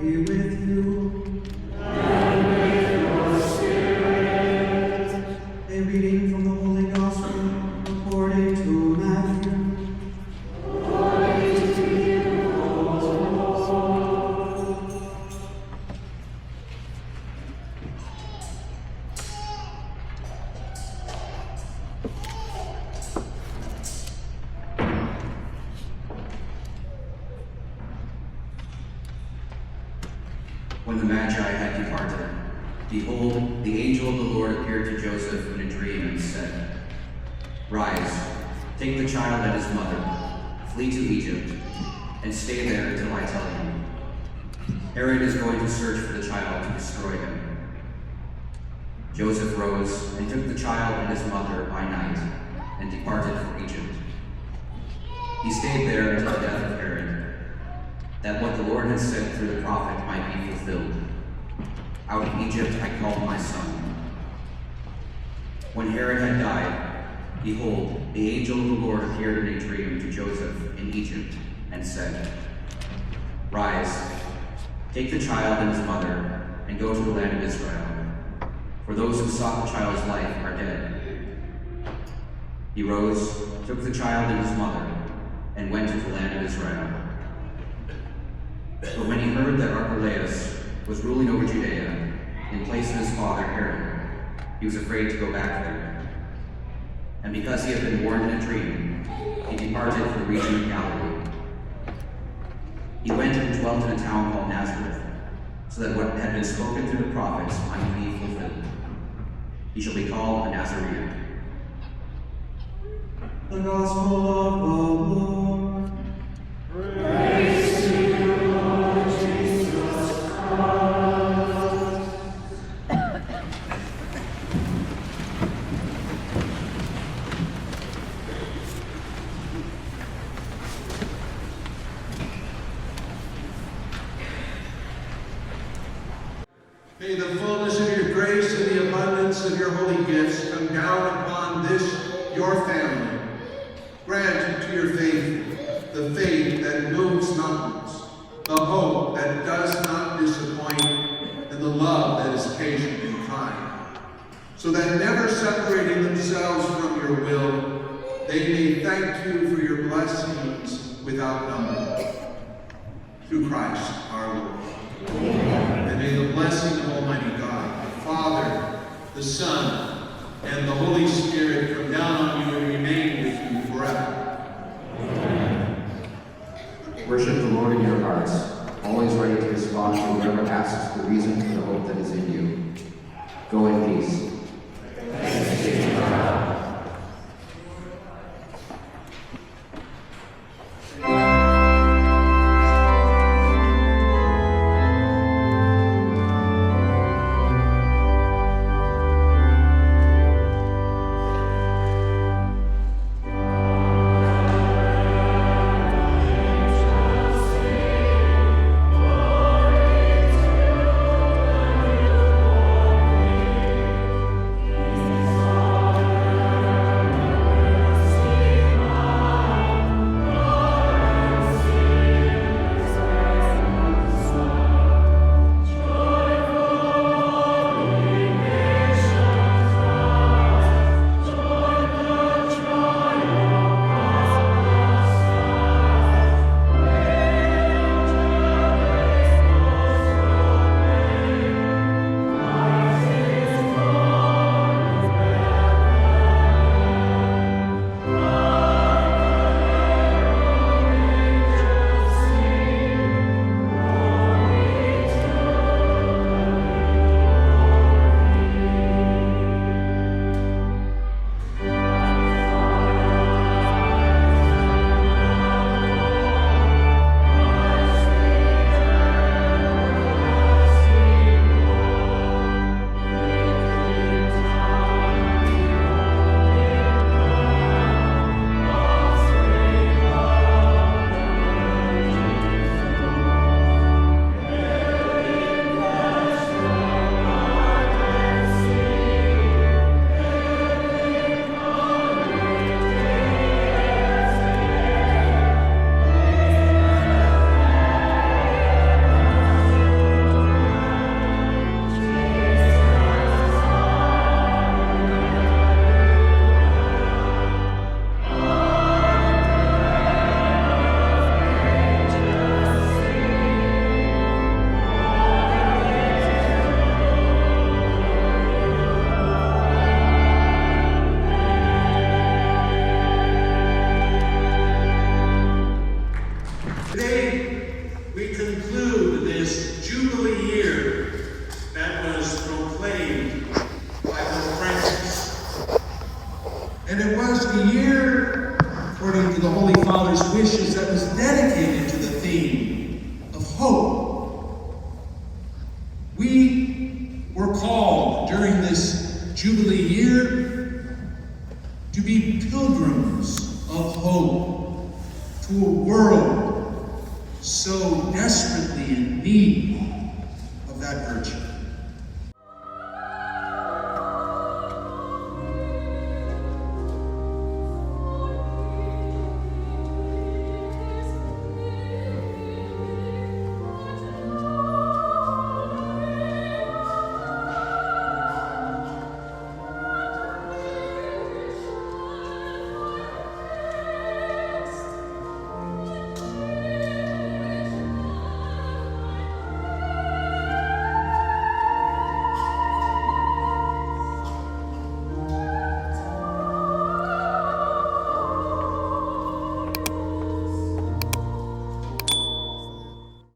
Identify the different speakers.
Speaker 1: be with you.
Speaker 2: And with your spirit.
Speaker 1: A reading from the Holy Gospel according to Matthew.
Speaker 2: Glory to you, O Lord.
Speaker 3: When the Magi had departed, behold, the angel of the Lord appeared to Joseph in a dream and said, Rise, take the child and his mother, flee to Egypt, and stay there until I tell you. Herod is going to search for the child to destroy him. Joseph rose and took the child and his mother by night and departed for Egypt. He stayed there until the death of Herod, that what the Lord had said through the prophet might be fulfilled. Out of Egypt I called my son. When Herod had died, behold, the angel of the Lord appeared in a dream to Joseph in Egypt and said, Rise, take the child and his mother, and go to the land of Israel, for those who sought the child's life are dead. He rose, took the child and his mother, and went to the land of Israel. But when he heard that Archelaus was ruling over Judea, in place of his father Herod, he was afraid to go back there. And because he had been warned in a dream, he departed for the region of Galilee. He went and dwelt in a town called Nazareth, so that what had been spoken through the prophets might be fulfilled. He shall be called a Nazarene.
Speaker 1: The Gospel of the Lord.
Speaker 2: Praise to you, Lord Jesus Christ.
Speaker 4: May the fullness of your grace and the abundance of your holy gifts come down upon this, your family. Grant to your faithful the faith that moves mountains, the hope that does not disappoint, and the love that is patient and kind, so that never separating themselves from your will, they may thank you for your blessings without number. Through Christ our Lord. Amen. And may the blessing of Almighty God, the Father, the Son, and the Holy Spirit come down on you and remain with you forever.
Speaker 3: Amen. Worship the Lord in your hearts, always ready to respond to whoever asks the reason for the hope that is in you. Go in peace.
Speaker 2: Thanks be to God.
Speaker 5: conclude this Jubilee year that was proclaimed by Pope Francis.
Speaker 6: And it was the year, according to the Holy Father's wishes, that was dedicated to the theme of hope. We were called during this Jubilee year to be pilgrims of hope to a world so desperately in need of that virtue.